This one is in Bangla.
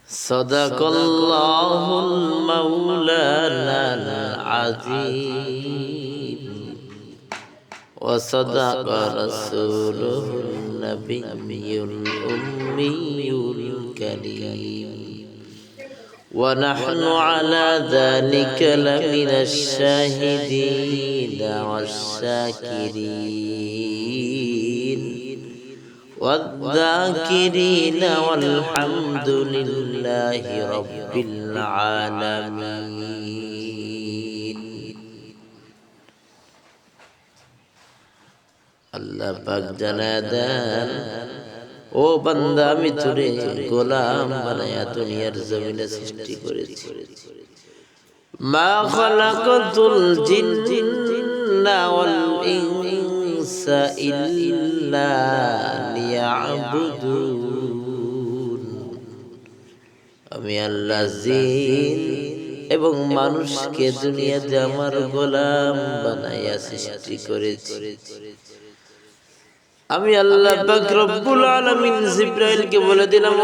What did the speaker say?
সদাকাল্লাহুল মাওলানাল আযীম ওয়া সাদাকা রাসূলুহুন নাবিয়্যুল উম্মিয়্যুল কারীম ওয়া নাহনু আলা যালিকা লামিনাশ শাহিদিন ওয়াশ শাকিরিন والذاكرين والحمد لله رب العالمين আল্লাহ পাক জানায় দেন, ও বান্দা আমি তোরে গোলাম বানায়া দুনিয়ার জমিনে সৃষ্টি করেছি। মা খালাকাতুল জিন্না ওয়াল ইনসা ইল্লা লিয়াবুদুন। আমি আল্লাহ জিন এবং মানুষকে দুনিয়াতে আমার গোলাম বানাইয়া সৃষ্টি করেছি। আমি আল্লাহ পাক রব্বুল আলামিন জিবরাইলকে বলে দিলাম,